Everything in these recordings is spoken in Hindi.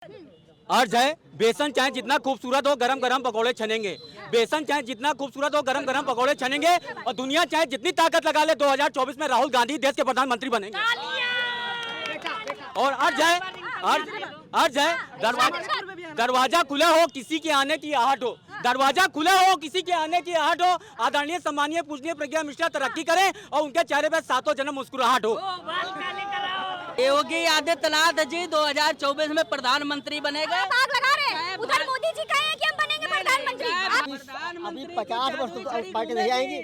अर्ज है, बेसन चाहे जितना खूबसूरत हो गरम गरम पकौड़े छनेंगे। बेसन चाहे जितना खूबसूरत हो गरम गरम पकौड़े छनेंगे और दुनिया चाहे जितनी ताकत लगा ले 2024 में राहुल गांधी देश के प्रधानमंत्री बनेंगे। और अर्ज है दरवाजा खुला हो किसी के आने की आहट हो, दरवाजा खुला हो किसी के आने की आहट हो। आदरणीय सम्मानीय पूजनीय प्रज्ञा मिश्रा तरक्की करें और उनके चेहरे पे सातों जन्म मुस्कुराहट हो। योगी आदित्यनाथ जी 2024 में प्रधानमंत्री बनेगा। आग लगा रहे हैं। उधर मोदी जी कहे हैं कि हम बनेंगे प्रधानमंत्री। अभी 50 वर्ष तो पार्टी नहीं आएगी,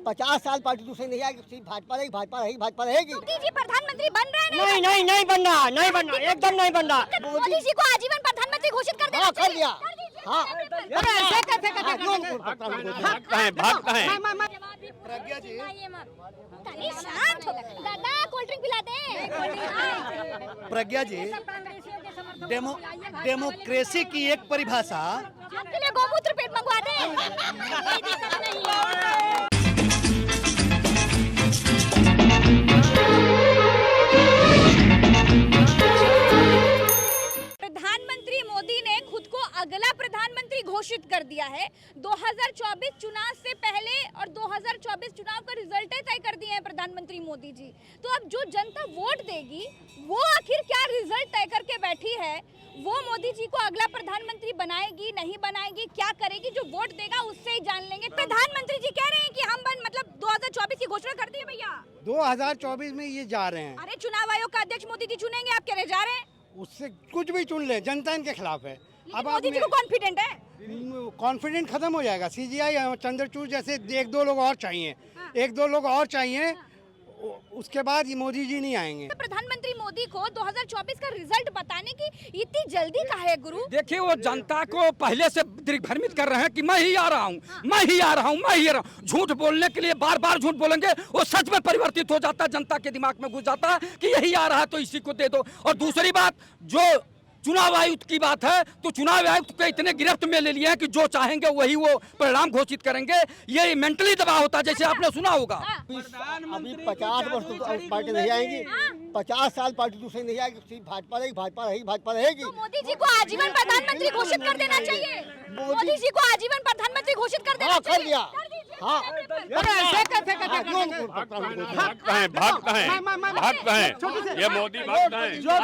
50 साल पार्टी दूसरी नहीं आएगी, सिर्फ भाजपा रहेगी। मोदी जी प्रधानमंत्री बन रहे हैं। नहीं बनना, एकदम नहीं बनना। मोदी जी को आजीवन प्रधानमंत्री घोषित कर देना कर दिया। हाँ, भागता है। प्रज्ञा जी शांत हो, दादा कोल्ड ड्रिंक पिलाते हैं। प्रज्ञा जी, डेमोक्रेसी की एक परिभाषा आपके लिए गोमूत्र पेट मंगवा दें। कोई दिक्कत नहीं है। प्रधानमंत्री मोदी ने खुद को अगला प्रधानमंत्री घोषित कर दिया है। 2024 चुनाव से पहले और 2024 चुनाव का रिजल्ट तय कर दिए हैं प्रधानमंत्री मोदी जी। तो अब जो जनता वोट देगी वो आखिर क्या रिजल्ट तय करके बैठी है, वो मोदी जी को अगला प्रधानमंत्री बनाएगी नहीं बनाएगी, क्या करेगी, जो वोट देगा उससे ही जान लेंगे। प्रधानमंत्री जी कह रहे हैं कि हम 2024 की घोषणा कर दी है भैया। 2024 में ये जा रहे हैं। अरे चुनाव आयोग का अध्यक्ष मोदी जी चुनेंगे, आप कह रहे जा रहे हैं। उससे कुछ भी चुन ले, जनता इनके खिलाफ है। अब मोदी जी को कॉन्फिडेंट है, कॉन्फिडेंट खत्म हो जाएगा। सीजीआई चंद्रचूड़ जैसे एक दो लोग और चाहिए, उसके बाद ये मोदी जी नहीं आएंगे। प्रधानमंत्री मोदी को 2024 का रिजल्ट बताने की इतनी जल्दी काहे है गुरु? देखिए, वो जनता को पहले से दिग्भ्रमित कर रहे हैं कि मैं ही आ रहा हूँ। झूठ बोलने के लिए बार बार झूठ बोलेंगे, वो सच में परिवर्तित हो जाता है, जनता के दिमाग में घुस जाता है कि यही आ रहा है तो इसी को दे दो। और दूसरी बात, जो चुनाव आयुक्त की बात है, तो चुनाव आयुक्त को इतने गिरफ्त में ले लिए हैं कि जो चाहेंगे वही वो परिणाम घोषित करेंगे। ये मेंटली दबाव होता है, जैसे आपने सुना होगा। अभी 50 वर्ष तो पार्टी नहीं आएगी, 50 साल पार्टी दूसरी नहीं आएगी, सिर्फ भाजपा रहेगी। तो मोदी जी को आजीवन प्रधानमंत्री घोषित कर देना चाहिए। मोदी जी को आजीवन प्रधानमंत्री घोषित कर देना चाहिए। कर दिया। हाँ, भागता है। ये मोदी भागता है। जो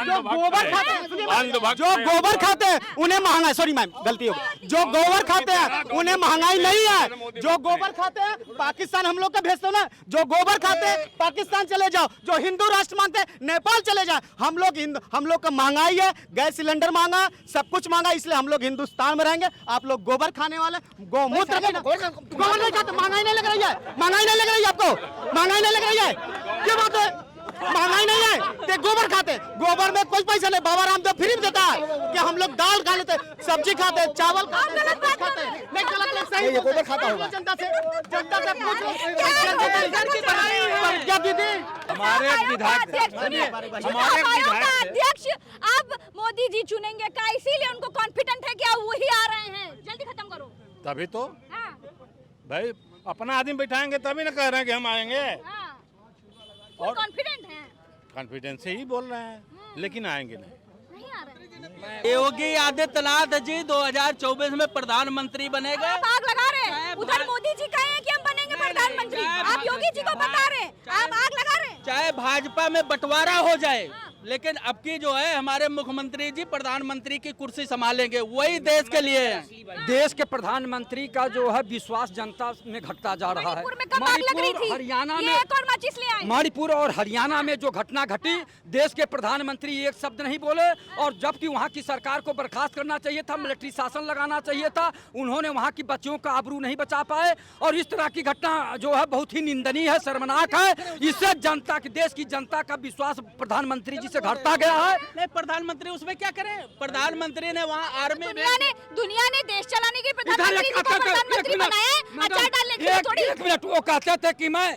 गोबर खाते हैं उन्हें महंगाई, सॉरी मैम गलती हो गई, जो गोबर खाते हैं उन्हें महंगाई नहीं है। जो गोबर खाते हैं पाकिस्तान हम लोग का भेजते हो ना, जो गोबर खाते हैं पाकिस्तान चले जाओ, जो हिंदू राष्ट्र मानते हैं नेपाल चले जाए। हम लोग का महंगाई है, गैस सिलेंडर महंगा, सब कुछ महंगा, इसलिए हम लोग हिंदुस्तान में रहेंगे। आप लोग गोबर खाने वाले, गोमूत्र गोबर नहीं खाते। महंगाई नहीं लग रही है आपको? महंगाई नहीं लग रही है? क्या बात है, महंगाई नहीं है तो गोबर खाते। गोबर में कोई पैसा नहीं, बाबा रामदेव फ्री में देता है कि हम लोग दाल खा लेते, सब्जी खाते, चावल खाते, नहीं गलत नहीं, सही गोबर खाता होगा। जनता से पूछ लो। क्या दीदी, हमारे अध्यक्ष अब मोदी जी चुनेंगे का, इसीलिए उनको कॉन्फिडेंट है कि वही आ रहे हैं। जल्दी खत्म करो। तभी तो भाई अपना आदमी बैठाएंगे तभी ना कह रहे हैं कि हम आएंगे। और कॉन्फिडेंट है, कॉन्फिडेंस से ही बोल रहे हैं, लेकिन आएंगे नहीं आ रहे। योगी आदित्यनाथ जी 2024 में प्रधानमंत्री बनेगा। आप आग लगा रहे हैं। उधर मोदी जी कहे हैं कि हम बनेंगे प्रधानमंत्री, आप योगी जी को बता रहे हैं, आप आग लगा रहे हैं। चाहे भाजपा में बंटवारा हो जाए, लेकिन अब की जो है हमारे मुख्यमंत्री जी प्रधानमंत्री की कुर्सी संभालेंगे, वही देश के लिए है। देश के प्रधानमंत्री का जो है विश्वास जनता में घटता जा रहा है। मणिपुर और हरियाणा में जो घटना घटी, देश के प्रधानमंत्री एक शब्द नहीं बोले, और जबकि वहाँ की सरकार को बर्खास्त करना चाहिए था, मिलिट्री शासन लगाना चाहिए था, उन्होंने वहाँ की बच्चियों का आबरू नहीं बचा पाए। और इस तरह की घटना जो है बहुत ही निंदनीय है, शर्मनाक है। इससे जनता की, देश की जनता का विश्वास प्रधानमंत्री जी से घटता गया है। नहीं, प्रधाधानमंत्री उसमें क्या करें? प्रधानमंत्री ने वहाँ आर्मी दुनिया ने देश चलाने के प्रधानमंत्री बनाया, अचार डालने के लिए थोड़ी। एक मिनट, वो कहते थे कि मैं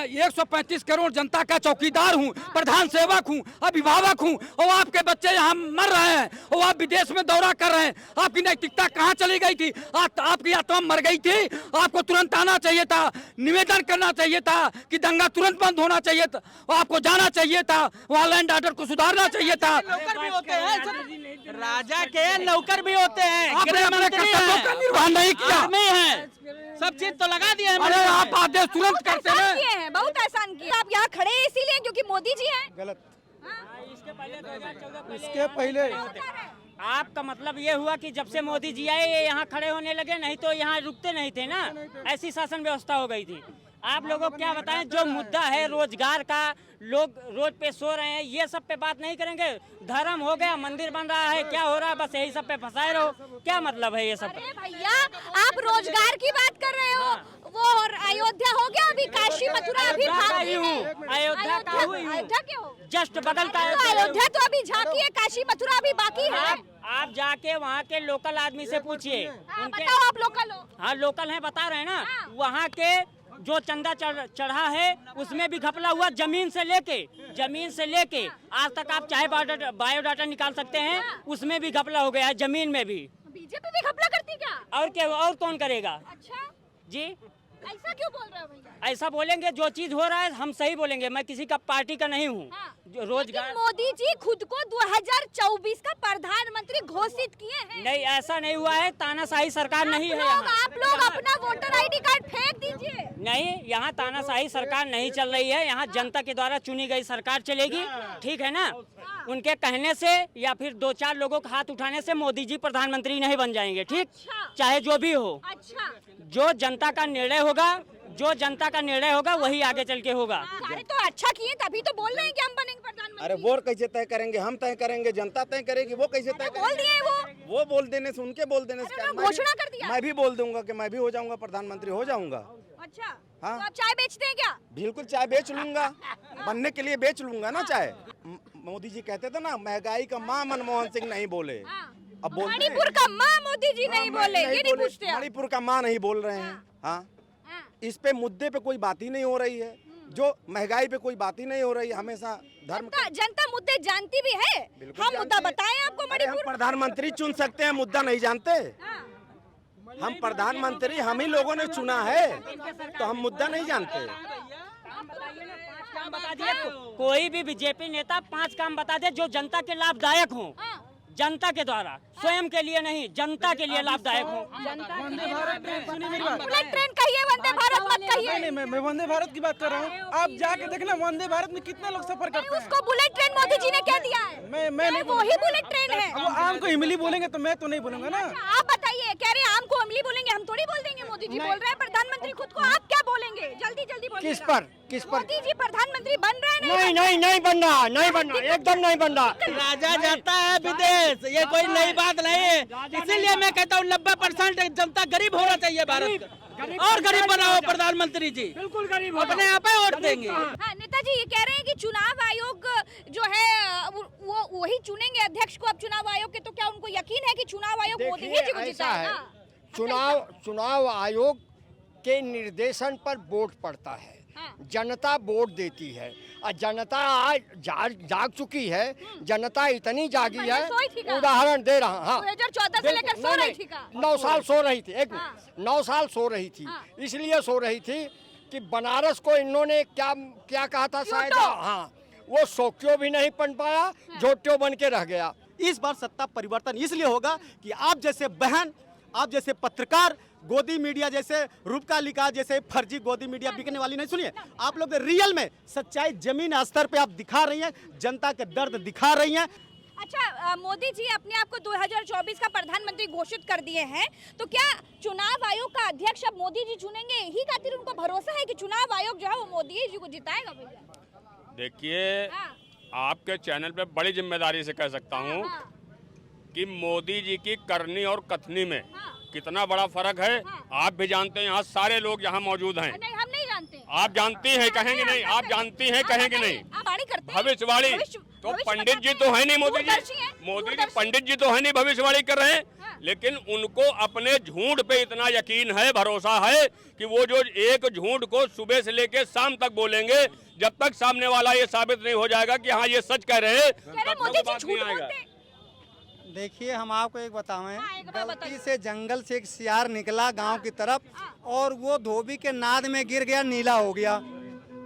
135 करोड़ जनता का चौकीदार हूँ, प्रधान सेवक हूँ, अभिभावक हूँ, और आपके बच्चे यहाँ मर रहे हैं और आप विदेश में दौरा कर रहे हैं। आपकी नैतिकता कहाँ चली गई थी? आपकी आत्मा मर गई थी। आपको तुरंत आना चाहिए था, निवेदन करना चाहिए था कि दंगा तुरंत बंद होना चाहिए था, आपको जाना चाहिए था, वहाँ लैंड ऑर्डर को सुधारना चाहिए था। नौकर भी होते हैं, राजा के नौकर भी होते हैं, आपने गृह अपने मंत्री कर्तव्यों का हैं, निर्वहन नहीं किया। आर्मी है, सब चीज तो लगा दिए अरे हैं। आप आदेश तुरंत बहुत करते एहसान हैं। किए हैं, बहुत एहसान किए। आप यहाँ खड़े हैं इसीलिए क्योंकि मोदी जी हैं। गलत। इसके पहले आपका मतलब ये हुआ कि जब से मोदी जी आए ये यहाँ खड़े होने लगे, नहीं तो यहाँ रुकते नहीं थे ना, ऐसी शासन व्यवस्था हो गई थी। आप लोगों को क्या बताएं, जो मुद्दा है रोजगार का, लोग रोड पे सो रहे हैं, ये सब पे बात नहीं करेंगे। धर्म हो गया, मंदिर बन रहा है, क्या हो रहा है, बस यही सब पे फंसाए रहो, क्या मतलब है ये सब? अरे भैया आप रोजगार की बात कर रहे हो, वो और अयोध्या हो गया, अभी काशी मथुरा अभी बाकी है। अयोध्या का हुई हूँ। अयोध्या क्यों? जस्ट बदल का तो अयोध्या तो अभी झांकी है, काशी मथुरा अभी बाकी है। आप जाके वहाँ के लोकल आदमी से पूछिए, हाँ, उनके बताओ आप लोकल हो। हाँ लोकल हैं, बता रहे हैं ना, हाँ। वहाँ के जो चंदा चढ़ा है उसमें भी घपला हुआ, जमीन से लेके आज तक आप चाहे बायोडाटा निकाल सकते हैं, उसमें भी घपला हो गया है, जमीन में भी। बीजेपी भी घपला करती क्या? और क्या, और कौन करेगा अच्छा, जी? ऐसा क्यों बोल रहे हो भैया? ऐसा बोलेंगे, जो चीज हो रहा है हम सही बोलेंगे। मैं किसी का पार्टी का नहीं हूँ। हाँ। जो रोजगार लेकिन मोदी जी खुद को 2024 का प्रधानमंत्री घोषित किए हैं। नहीं, ऐसा नहीं हुआ है, तानाशाही सरकार नहीं है यहाँ। आप लोग अपना वोटर आईडी कार्ड फेंक दीजिए। नहीं, यहाँ तानाशाही सरकार नहीं चल रही है, यहाँ जनता के द्वारा चुनी गई सरकार चलेगी, ठीक है ना? उनके कहने से या फिर 2-4 लोगों का हाथ उठाने से मोदी जी प्रधानमंत्री नहीं बन जाएंगे, ठीक? अच्छा। चाहे जो भी हो, अच्छा, जो जनता का निर्णय होगा वही आगे चल के होगा। अरे तो अच्छा किए, तभी तो बोल रहे हैं कि हम बनेंगे प्रधानमंत्री। अरे वो कैसे तय करेंगे? हम तय करेंगे, जनता तय करेगी, वो कैसे तय बोल दिए करेंगे? वो बोल देने से, उनके बोल देने से क्या? उन्होंने घोषणा कर दिया। मैं भी बोल दूंगा कि मैं भी हो जाऊंगा प्रधानमंत्री, हो जाऊंगा। अच्छा, हाँ। तो आप चाय बेचते हैं क्या? बिल्कुल, चाय बेच लूंगा, बनने के लिए बेच लूंगा ना चाय। मोदी जी कहते थे ना, महंगाई का माँ मनमोहन सिंह नहीं बोले, अब बोलते हैं। मणिपुर का माँ मोदी जी नहीं बोले, ये नहीं पूछते आप। मणिपुर का माँ नहीं बोल रहे हैं। हाँ, इस पे मुद्दे पे कोई बात ही नहीं हो रही है, जो महंगाई पे कोई बात ही नहीं हो रही है। हमेशा धर्म जनता मुद्दे जानती भी है। हम मुद्दा बताएं आपको? हम मणिपुर प्रधानमंत्री चुन सकते हैं, मुद्दा नहीं जानते? हम प्रधानमंत्री हम ही लोगों ने चुना है, तो हम मुद्दा नहीं जानते? काम बता दिए, कोई भी बीजेपी नेता 5 काम बता दे जो जनता के लाभदायक हों, जनता के द्वारा, स्वयं के लिए नहीं, जनता के लिए लाभदायक हो। बुलेट ट्रेन कहिए, वंदे भारत मत कहिए। मैं वंदे भारत की बात कर रहा हूँ। आप जाके देखना वंदे भारत में कितने लोग सफर करते हैं। उसको बुलेट ट्रेन मोदी जी ने क्या दिया है? मैं नहीं वही बुलेट ट्रेन है। वो आम को इमली बोलेंगे तो मैं तो नहीं बोलूंगा ना। आप बताइए, कह रहे आम को इमली बोलेंगे, हम थोड़ी बोल देंगे। मोदी जी बोल रहे हैं प्रधानमंत्री खुद को, आप क्या बोलेंगे? जल्दी जल्दी बोलिए। किस पर? मोदी जी प्रधानमंत्री बन रहे हैं? नहीं बन रहा, नहीं बन रहा, एकदम नहीं बन रहा। राजा जाता है विदेश, ये कोई नई बात नहीं है। इसीलिए मैं कहता हूँ 90% जनता गरीब होना चाहिए भारत का, और गरीब बनाओ प्रधानमंत्री जी, बिल्कुल गरीब, अपने आप ही वोट देंगे। हाँ, नेताजी ये कह रहे हैं कि चुनाव आयोग जो है वो वही चुनेंगे अध्यक्ष को अब चुनाव आयोग के, तो क्या उनको यकीन है कि चुनाव आयोग मोदी जी को जिताएगा? चुनाव आयोग के निर्देशन पर वोट पड़ता है, जनता वोट देती है, और जनता आज जाग चुकी है। जनता इतनी जागी है, उदाहरण दे रहा हूँ। हाँ, 2014 से लेकर सो रही थी का? 9 साल सो रही थी, 9 साल सो रही थी। इसलिए सो रही थी कि बनारस को इन्होंने क्या कहा था शायद, हाँ, वो सोक्यो भी नहीं बन पाया, झोट्यो बन के रह गया। इस बार सत्ता परिवर्तन इसलिए होगा कि आप जैसे बहन, आप जैसे पत्रकार, गोदी मीडिया जैसे रूपका लिखा जैसे फर्जी गोदी मीडिया बिकने वाली नहीं। सुनिए, आप लोग रियल में सच्चाई जमीन स्तर पे आप दिखा रही हैं, जनता के दर्द दिखा रही हैं। अच्छा, मोदी जी अपने आप को 2024 का प्रधानमंत्री घोषित कर दिए हैं, तो क्या चुनाव आयोग का अध्यक्ष अब मोदी जी चुनेंगे? यही खातिर उनको भरोसा है कि चुनाव आयोग जो है वो मोदी जी को जिताएगा? भैया देखिए, आपके चैनल पे बड़ी जिम्मेदारी से कह सकता हूँ कि मोदी जी की करनी और कथनी में कितना बड़ा फर्क है। आप भी जानते हैं, यहाँ सारे लोग यहाँ मौजूद हैं। नहीं, हम नहीं जानते। आप जानती हैं, कहेंगे नहीं? आप जानती हैं, कहेंगे नहीं? भविष्यवाणी तो पंडित जी तो है नहीं, मोदी जी पंडित जी तो है नहीं, भविष्यवाणी कर रहे हैं। लेकिन उनको अपने झूठ पे इतना यकीन है, भरोसा है कि वो जो एक झूठ को सुबह से लेकर शाम तक बोलेंगे, जब तक सामने वाला ये साबित नहीं हो जाएगा कि हाँ ये सच कह रहे हैं, तब तक बात नहीं आएगा। देखिए, हम आपको एक बताएं, गलती से जंगल से एक सियार निकला गांव की तरफ, और वो धोबी के नाद में गिर गया, नीला हो गया।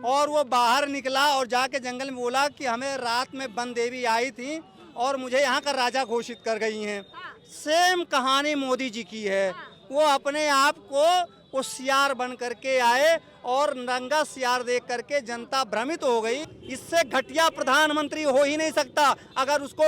और वो बाहर निकला और जाके जंगल में बोला कि हमें रात में वन देवी आई थी और मुझे यहाँ का राजा घोषित कर गई हैं। सेम कहानी मोदी जी की है। वो अपने आप को वो सियार बन करके आए और नंगा सियार देख करके जनता भ्रमित हो गई। इससे घटिया प्रधानमंत्री हो ही नहीं सकता। अगर उसको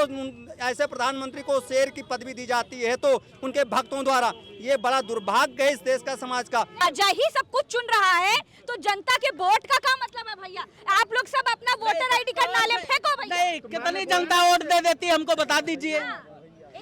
ऐसे प्रधानमंत्री को शेर की पदवी दी जाती है तो उनके भक्तों द्वारा, ये बड़ा दुर्भाग्य है इस देश का, समाज का। राजा ही सब कुछ चुन रहा है तो जनता के वोट का क्या मतलब है भैया? आप लोग सब अपना वोटर आईडी कार्ड नाले फेंको भैया। नहीं, कितनी जनता वोट दे देती है हमको बता दीजिए।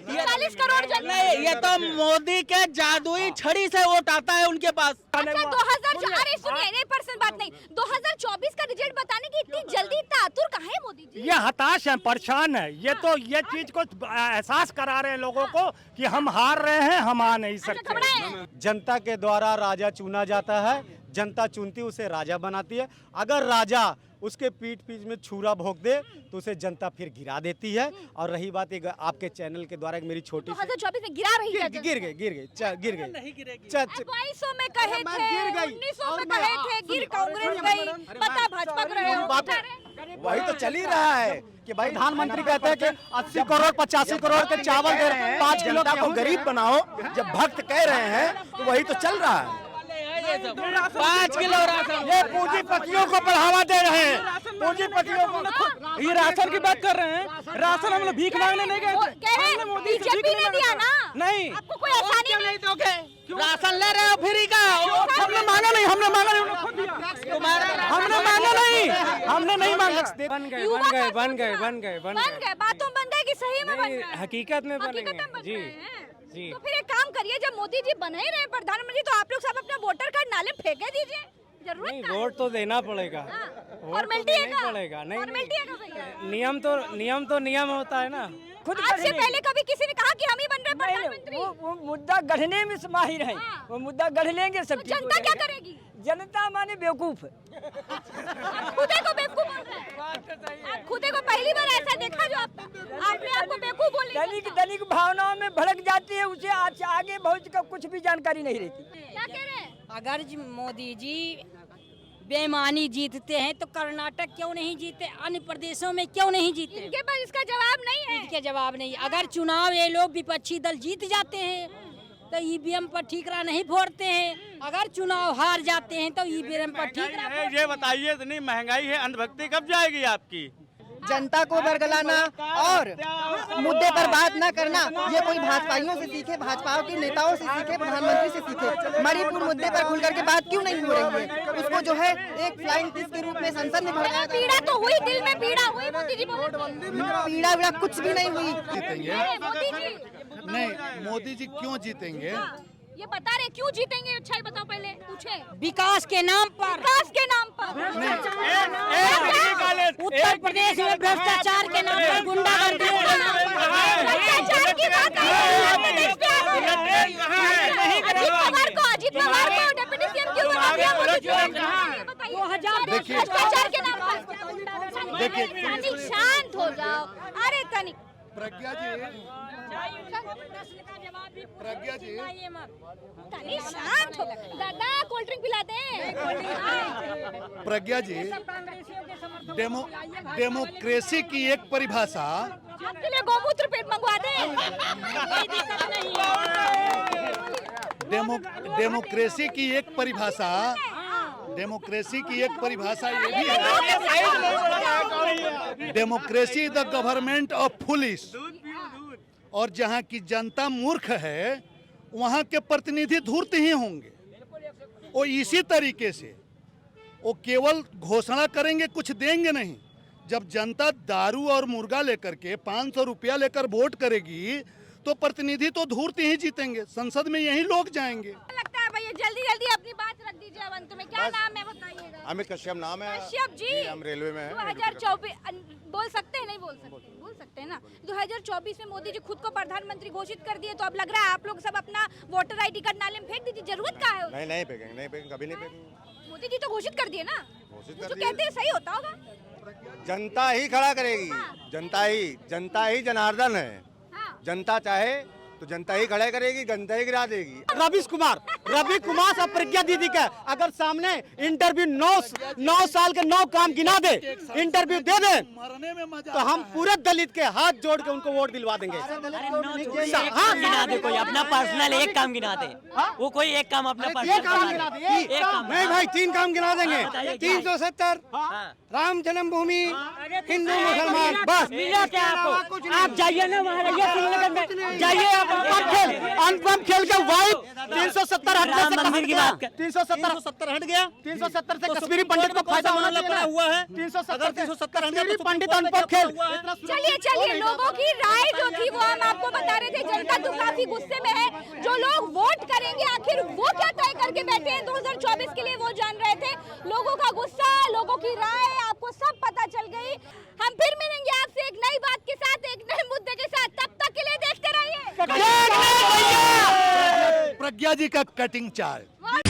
40 करोड़ जनता। नहीं, ये तो मोदी के जादुई छड़ी से वोट आता है उनके पास। अच्छा 2000, अरे सुनिए, 1% बात नहीं, 2024 का रिजल्ट बताने की इतनी जल्दी इतना आतुर काहे है मोदी जी? ये हताश है, परेशान है। ये तो ये चीज को एहसास करा रहे हैं लोगों को कि हम हार रहे हैं, हम आ नहीं सकते। जनता के द्वारा राजा चुना जाता है, जनता चुनती उसे राजा बनाती है। अगर राजा उसके पीठ पीछ में छुरा भोंक दे तो उसे जनता फिर गिरा देती है। और रही बात एक आपके चैनल के द्वारा एक मेरी छोटी 2024 में गिरा रही है, गिर गई नहीं गिरेगी। 2200 में कहे थे, 1900 में कहे थे, गिर कांग्रेस गई, पता भाजपा को रहे हो। वही तो चल ही रहा है कि भाई प्रधानमंत्री कहते हैं कि 80 करोड़ 85 करोड़ के चावल दे रहे हैं, 5 किलो को गरीब बनाओ। जब भक्त कह रहे हैं तो वही तो चल रहा है। 5 किलो राशन। ये पूंजीपतियों को बढ़ावा दे रहे हैं, पूंजीपतियों को। ये राशन की बात कर रहे हैं। राशन हम लोग भीख मांगने नहीं गए थे। बीजेपी ने दिया ना। नहीं, आपको कोई आसानी नहीं दोगे। राशन ले रहे हो फ्री का? हमने मांगा नहीं, हमने मांगा नहीं, उन्होंने खुद दिया। हमने मांगा नहीं, हमने नहीं मांगा। बन गए। बातों बन गए कि सही में बन गए? हकीकत में बनेंगे जी। जी। तो फिर एक काम करिए, जब मोदी जी बने ही रहे प्रधानमंत्री तो आप लोग सब अपना वोटर कार्ड नाले फेंके दीजिए। जरूरत नहीं, क्या है? वोट तो देना पड़ेगा। फॉर्मेलिटी है ना? पड़ेगा। नहीं, फॉर्मेलिटी है ना भैया? नियम होता है ना। खुद आज से पहले कभी किसी ने कहा कि हम ही बन रहे प्रधानमंत्री? वो मुद्दा गढ़ने में माहिर है। वो मुद्दा गढ़ लेंगे सब। तो जनता क्या करेगी? जनता माने बेवकूफ। आप खुदे को बेवकूफ बोल रहे हैं। आप खुदे को पहली बार ऐसा देखा जो आपने आपको बेवकूफ बोली? दलित भावनाओं में भड़क जाती है, उसे आगे बहुत का कुछ भी जानकारी नहीं रहती। क्या कह रहे हैं? अगर मोदी जी बेईमानी जीतते हैं तो कर्नाटक क्यों नहीं जीते, अन्य प्रदेशों में क्यों नहीं जीते? इनके पास इसका जवाब नहीं है। इनके जवाब नहीं। अगर चुनाव ये लोग विपक्षी दल जीत जाते हैं तो ईवीएम पर ठीकरा नहीं फोड़ते हैं। अगर चुनाव हार जाते हैं तो ईवीएम पर ठीकरा। ये बताइए, इतनी महंगाई है, अंधभक्ति कब जाएगी आपकी? जनता को बरगलाना और मुद्दे पर बात न करना, ये कोई भाजपाइयों से सीखे, भाजपा के नेताओं से सीखे, प्रधानमंत्री से सीखे। मणिपुर मुद्दे पर खुल करके बात क्यों नहीं हो रही है? उसको जो है एक फ्लाइंग किस के रूप में संसद में भड़काया। पीड़ा तो हुई, दिल में पीड़ा हुई मोदी जी बोले। पीड़ा कुछ भी नहीं हुई। मोदी जी नहीं, मोदी जी क्यों जीतेंगे? ये बता रहे क्यों जीतेंगे? अच्छा ही बताओ, पहले पूछे। विकास के नाम पर। विकास के नाम पर? उत्तर प्रदेश में भ्रष्टाचार के नाम पर, गुंडागर्दी के नाम पर। भ्रष्टाचार की बात अजीत पवार को डिप्टी सीएम क्यों बना दिया मोदी जी? 2000 भ्रष्टाचार के नाम पर। देखिए, शांत हो जाओ। अरे तनिक प्रज्ञा जी तनिक शांत हो। दादा कोल्ड ड्रिंक पिला दे। प्रज्ञा जी, डेमोक्रेसी की एक परिभाषा। आपके लिए गौमूत्र पेट मंगवा दे। कोई दिक्कत नहीं। डेमोक्रेसी की एक परिभाषा, ये भी है। Democracy the government of foolish. और जहाँ की जनता मूर्ख है वहाँ के प्रतिनिधि धूर्त ही होंगे। और इसी तरीके से वो केवल घोषणा करेंगे, कुछ देंगे नहीं। जब जनता दारू और मुर्गा लेकर के 500 रुपया लेकर वोट करेगी तो प्रतिनिधि तो धूर्त ही जीतेंगे, संसद में यही लोग जाएंगे। लगता है भैया जल्दी जल्दी अपनी बात रख दीजिए। अब अंत में क्या नाम है बताइएगा? अमित कश्यप नाम है। कश्यप जी, हम रेलवे में हैं। 2024 बोल सकते हैं? नहीं बोल सकते? बोल सकते हैं ना। 2024 में मोदी जी खुद को प्रधानमंत्री घोषित कर दिए तो अब लग रहा है आप लोग सब अपना वोटर आईडी कार्ड नाले में फेंक दीजिए। जरूरत क्या है? नहीं फेंकेंगे, कभी नहीं फेंकेंगे। मोदी जी तो घोषित कर दिए ना। घोषित जो कहते हैं सही होता होगा। जनता ही खड़ा करेगी। जनता ही जनार्दन है। जनता चाहे तो जनता ही खड़ा करेगी, जनता ही गिरा देगी। रवीश कुमार और प्रज्ञा दीदी का अगर सामने इंटरव्यू 9 साल के 9 काम गिना दे, इंटरव्यू दे दे, तो हम पूरे दलित के हाथ जोड़ के उनको वोट दिलवा देंगे। हाँ गिना दे, कोई अपना पर्सनल एक काम गिना दे, वो कोई एक काम अपना नहीं भाई 3 काम गिना देंगे। 370 राम जन्मभूमि, हिंदू मुसलमान, बस। क्या आपको? आप जाइए ना वहाँ, जाइए अनुपम खेल के वाइट 370 हट गया, 370 हट गया, 370 से कश्मीरी पंडित को फायदा होना लगा हुआ है। 370 हट गया, पंडित अनुपम खेल। चलिए लोगों की राय जो थी वो हम आपको बता रहे थे। जनता तो काफी गुस्से में है। जो लोग वोट करेंगे आखिर वो क्या तय करके बैठे हैं 2024 के लिए, वो जान रहे थे। लोगों का गुस्सा, लोगों की राय आपको सब पता चल गई। हम फिर मिलेंगे आपसे एक नई बात के साथ, एक नए मुद्दे के साथ। तब तक के लिए देखते रहिए प्रज्ञा जी का कटिंग चार्ज।